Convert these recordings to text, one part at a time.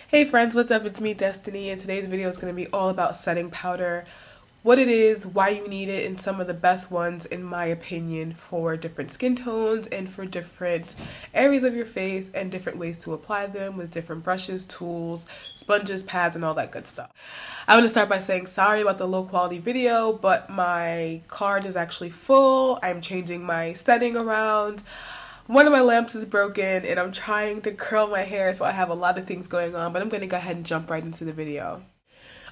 Hey friends, what's up? It's me, Destiny, and today's video is going to be all about setting powder, what it is, why you need it, and some of the best ones in my opinion for different skin tones and for different areas of your face and different ways to apply them with different brushes, tools, sponges, pads, and all that good stuff. I want to start by saying sorry about the low quality video, but my card is actually full. I'm changing my setting around. One of my lamps is broken and I'm trying to curl my hair, so I have a lot of things going on, but I'm going to go ahead and jump right into the video.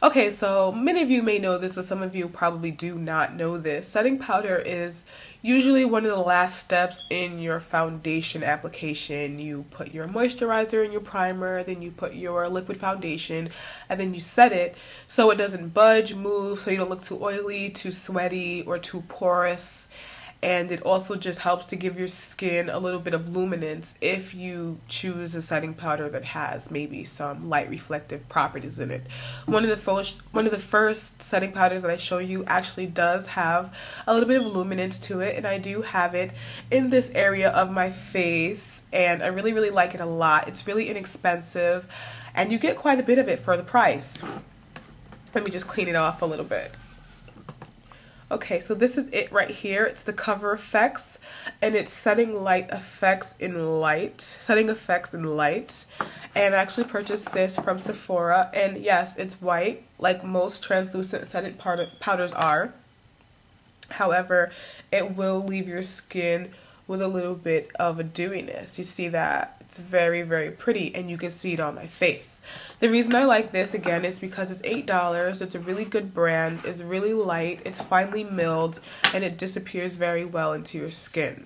Okay, so many of you may know this, but some of you probably do not know this. Setting powder is usually one of the last steps in your foundation application. You put your moisturizer in your primer, then you put your liquid foundation, and then you set it so it doesn't budge, move, so you don't look too oily, too sweaty, or too porous. And it also just helps to give your skin a little bit of luminance if you choose a setting powder that has maybe some light reflective properties in it. One of the first setting powders that I show you actually does have a little bit of luminance to it, and I do have it in this area of my face, and I really like it a lot. It's really inexpensive and you get quite a bit of it for the price. Let me just clean it off a little bit. Okay, so this is it right here. It's the Cover FX, and it's setting effects in light. And I actually purchased this from Sephora, and yes, it's white, like most translucent setting powders are. However, it will leave your skin with a little bit of a dewiness. You see that? It's very pretty, and you can see it on my face. The reason I like this, again, is because it's $8. It's a really good brand. It's really light. It's finely milled, and it disappears very well into your skin.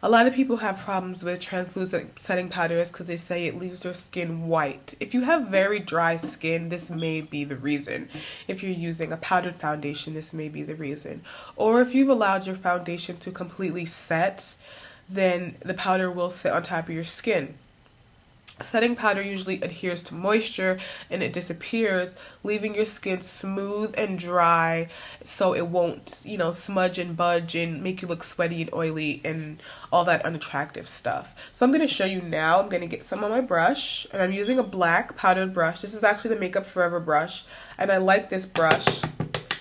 A lot of people have problems with translucent setting powders because they say it leaves their skin white. If you have very dry skin, this may be the reason. If you're using a powdered foundation, this may be the reason. Or if you've allowed your foundation to completely set, then the powder will sit on top of your skin. Setting powder usually adheres to moisture and it disappears, leaving your skin smooth and dry so it won't, smudge and budge and make you look sweaty and oily and all that unattractive stuff. So I'm going to show you now. I'm going to get some on my brush, and I'm using a black powdered brush. This is actually the Makeup Forever brush, and I like this brush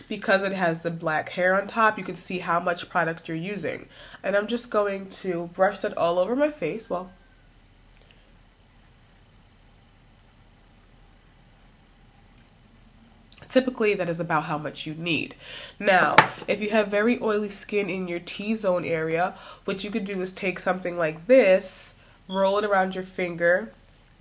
because it has the black hair on top. You can see how much product you're using. And I'm just going to brush that all over my face. Well, typically that is about how much you need. Now, if you have very oily skin in your T-zone area, what you could do is take something like this, roll it around your finger,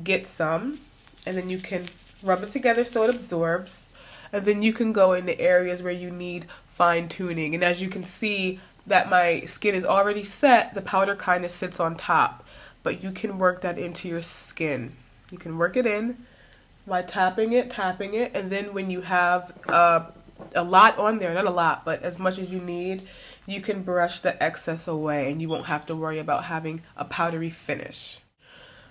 get some, and then you can rub it together so it absorbs. And then you can go in the areas where you need fine tuning. And as you can see that my skin is already set, the powder kind of sits on top. But you can work that into your skin. You can work it in by tapping it. And then when you have a lot on there, not a lot, but as much as you need, you can brush the excess away and you won't have to worry about having a powdery finish.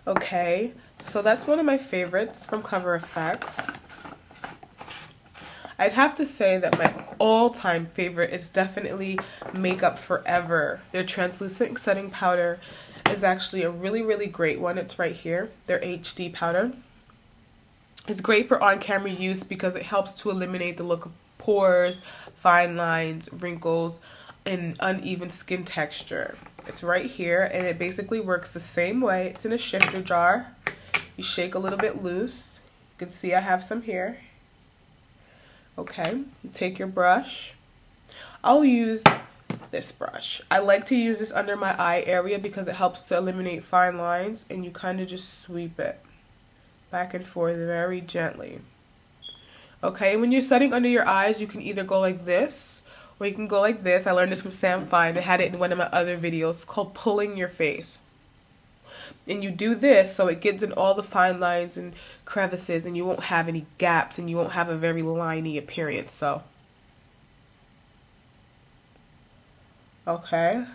Okay, so that's one of my favorites from Cover FX. I'd have to say that my all-time favorite is definitely Makeup Forever. Their translucent setting powder is actually a really great one. It's right here, their HD powder. It's great for on-camera use because it helps to eliminate the look of pores, fine lines, wrinkles, and uneven skin texture. It's right here, and it basically works the same way. It's in a shifter jar. You shake a little bit loose. You can see I have some here. Okay, you take your brush. I'll use this brush. I like to use this under my eye area because it helps to eliminate fine lines, and you kind of just sweep it back and forth very gently. Okay, when you're setting under your eyes, you can either go like this or you can go like this. I learned this from Sam Fine. I had it in one of my other videos called Pulling Your Face. And you do this so it gets in all the fine lines and crevices, and you won't have any gaps, and you won't have a very liney appearance. So, okay.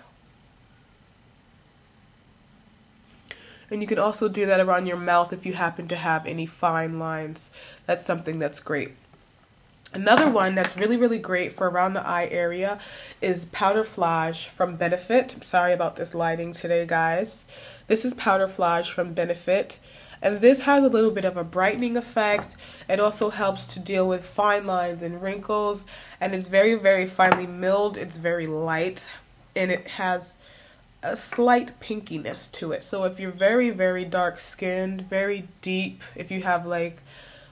And you can also do that around your mouth if you happen to have any fine lines. That's something that's great. Another one that's really great for around the eye area is PowderFlage from Benefit. I'm sorry about this lighting today, guys. This is PowderFlage from Benefit. And this has a little bit of a brightening effect. It also helps to deal with fine lines and wrinkles, and it's very, very finely milled. It's very light, and it has a slight pinkiness to it. So if you're very, very dark skinned, very deep, if you have like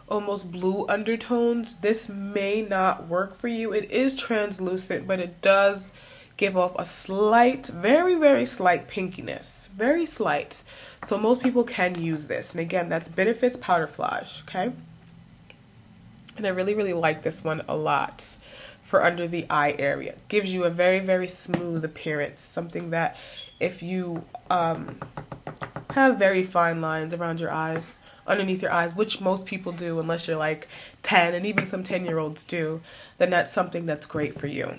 almost blue undertones, this may not work for you. It is translucent, but it does give off a slight, very, very slight pinkiness. Very slight. So most people can use this. And again, that's Benefit's PowderFlage, okay? And I really, really like this one a lot for under the eye area. Gives you a very, very smooth appearance. Something that if you have very fine lines around your eyes, underneath your eyes, which most people do unless you're like 10, and even some 10-year-olds do, then that's something that's great for you.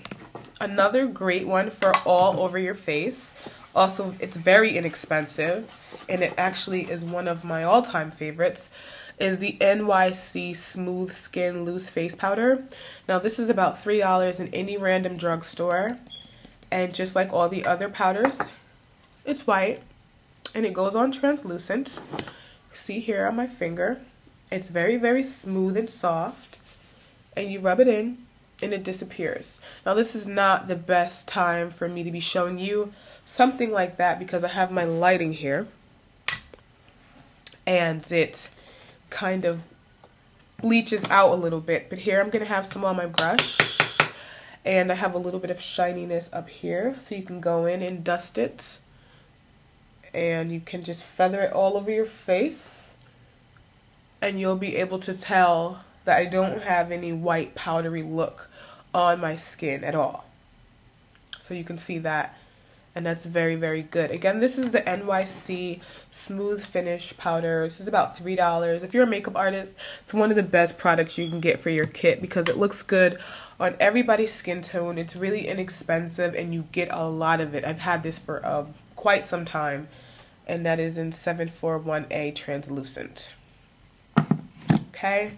Another great one for all over your face. Also, it's very inexpensive, and it actually is one of my all-time favorites, is the NYC Smooth Skin Loose Face Powder. Now, this is about $3 in any random drugstore, and just like all the other powders, it's white, and it goes on translucent. See here on my finger, it's very, very smooth and soft, and you rub it in and it disappears. Now this is not the best time for me to be showing you something like that because I have my lighting here and it kind of bleaches out a little bit, but here I'm gonna have some on my brush, and I have a little bit of shininess up here, so you can go in and dust it. And you can just feather it all over your face, and you'll be able to tell that I don't have any white powdery look on my skin at all. So you can see that, and that's very, very good. Again, this is the NYC Smooth Finish Powder. This is about $3. If you're a makeup artist, it's one of the best products you can get for your kit because it looks good on everybody's skin tone. It's really inexpensive, and you get a lot of it. I've had this for quite some time, and that is in 741A translucent. Okay,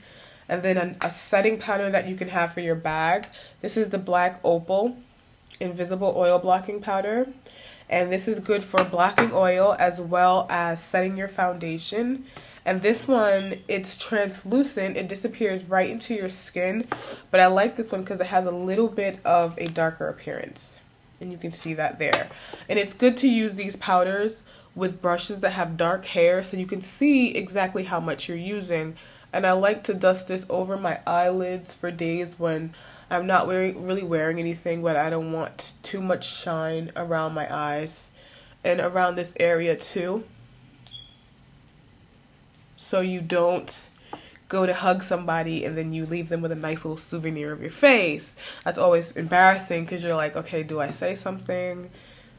and then a setting powder that you can have for your bag. This is the Black Opal Invisible Oil Blocking Powder, and this is good for blocking oil as well as setting your foundation. And this one, it's translucent, it disappears right into your skin, but I like this one because it has a little bit of a darker appearance, and you can see that there. And it's good to use these powders with brushes that have dark hair so you can see exactly how much you're using. And I like to dust this over my eyelids for days when I'm not really wearing anything, but I don't want too much shine around my eyes and around this area too. So you don't go to hug somebody and then you leave them with a nice little souvenir of your face. That's always embarrassing because you're like, okay, do I say something?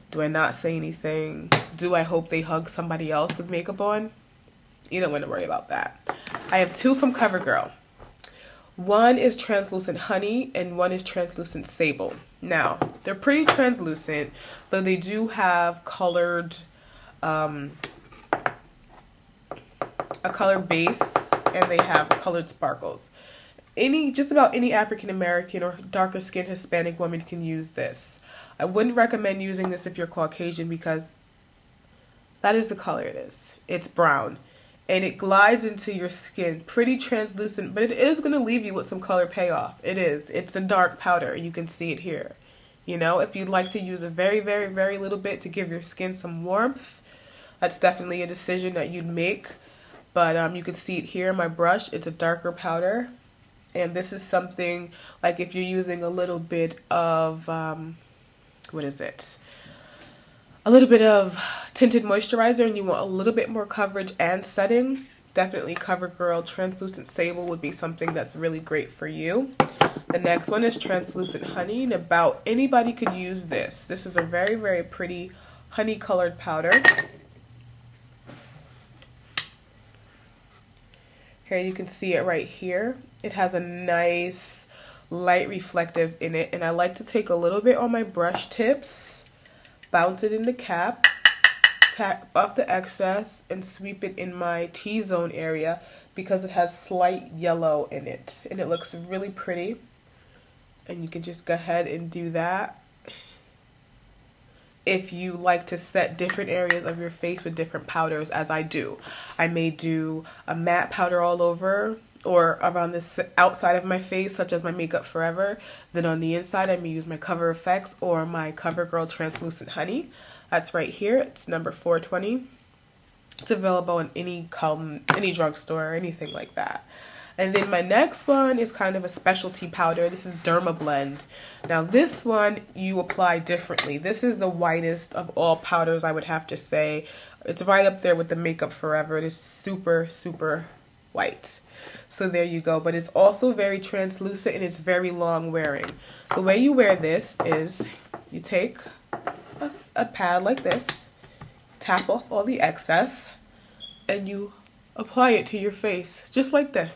Do I not say anything? Do I hope they hug somebody else with makeup on? You don't want to worry about that. I have two from CoverGirl. One is Translucent Honey and one is Translucent Sable. Now, they're pretty translucent, though they do have colored, a colored base, and they have colored sparkles. Just about any African American or darker skinned Hispanic woman can use this. I wouldn't recommend using this if you're Caucasian because that is the color it is. It's brown. And it glides into your skin, pretty translucent, but it is going to leave you with some color payoff. It is. It's a dark powder. You can see it here. You know, if you'd like to use a very, very, very little bit to give your skin some warmth, that's definitely a decision that you'd make. But you can see it here in my brush. It's a darker powder. And this is something like if you're using a little bit of, what is it? A little bit of tinted moisturizer and you want a little bit more coverage and setting, definitely CoverGirl Translucent Sable would be something that's really great for you. The next one is Translucent Honey, and about anybody could use this. This is a very, very pretty honey colored powder. Here you can see it right here. It has a nice light reflective in it, and I like to take a little bit on my brush tips, bounce it in the cap, tap off the excess, and sweep it in my T-zone area because it has slight yellow in it, and it looks really pretty. And you can just go ahead and do that. if you like to set different areas of your face with different powders, as I do. I may do a matte powder all over or around the outside of my face, such as my Makeup Forever. Then on the inside, I may use my Cover FX or my CoverGirl Translucent Honey. That's right here. It's number 420. It's available in any drugstore or anything like that. And then my next one is kind of a specialty powder. This is DermaBlend. Now this one you apply differently. This is the whitest of all powders, I would have to say. It's right up there with the Makeup Forever. It is super, super white. So there you go. But it's also very translucent and it's very long wearing. The way you wear this is you take a pad like this, tap off all the excess, and you apply it to your face just like this.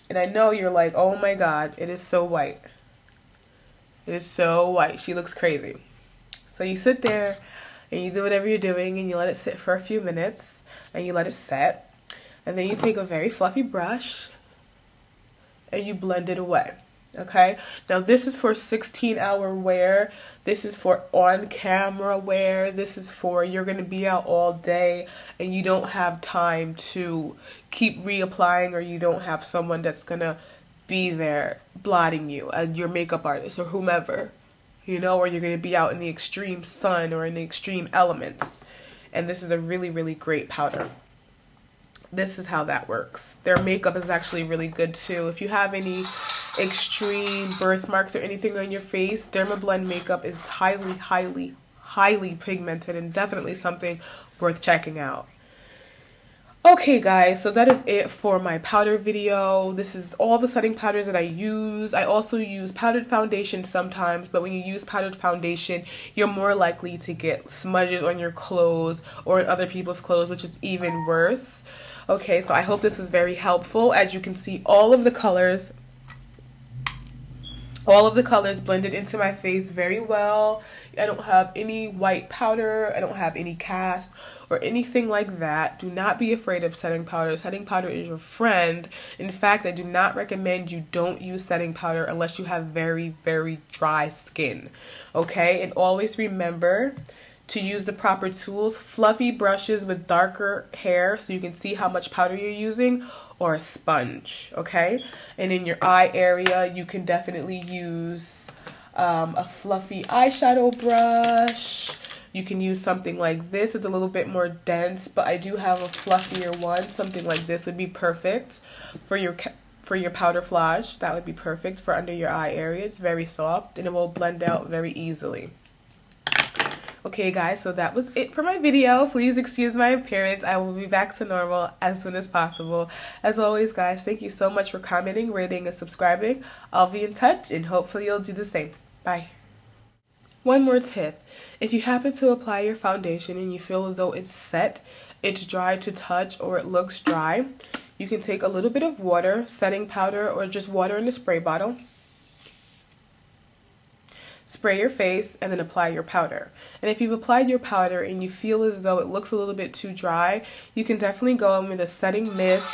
And I know you're like, oh my god, it is so white. It is so white. She looks crazy. So you sit there and you do whatever you're doing and you let it sit for a few minutes and you let it set. And then you take a very fluffy brush and you blend it away. Okay, now this is for 16-hour wear. This is for on-camera wear. This is for you're going to be out all day and you don't have time to keep reapplying, or you don't have someone that's going to be there blotting you, your makeup artist or whomever, you know, or you're going to be out in the extreme sun or in the extreme elements. And this is a really, really great powder. This is how that works. Their makeup is actually really good too. If you have any extreme birthmarks or anything on your face, DermaBlend makeup is highly, highly, highly pigmented and definitely something worth checking out. Okay guys, so that is it for my powder video. This is all the setting powders that I use. I also use powdered foundation sometimes, but when you use powdered foundation, you're more likely to get smudges on your clothes or in other people's clothes, which is even worse. Okay, so I hope this is very helpful. As you can see, all of the colors blended into my face very well. I don't have any white powder. I don't have any cast or anything like that. Do not be afraid of setting powder. Setting powder is your friend. In fact, I do not recommend you don't use setting powder unless you have very, very dry skin. Okay, and always remember to use the proper tools, fluffy brushes with darker hair so you can see how much powder you're using, or a sponge, okay? And in your eye area, you can definitely use a fluffy eyeshadow brush. You can use something like this. It's a little bit more dense, but I do have a fluffier one. Something like this would be perfect for your PowderFlage. That would be perfect for under your eye area. It's very soft and it will blend out very easily. Okay guys, so that was it for my video. Please excuse my appearance. I will be back to normal as soon as possible. As always guys, thank you so much for commenting, rating, and subscribing. I'll be in touch and hopefully you'll do the same. Bye. One more tip. If you happen to apply your foundation and you feel as though it's set, it's dry to touch, or it looks dry, you can take a little bit of water, setting powder, or just water in a spray bottle. Spray your face and then apply your powder. And if you've applied your powder and you feel as though it looks a little bit too dry, you can definitely go in with a setting mist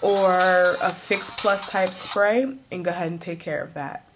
or a Fix Plus type spray and go ahead and take care of that.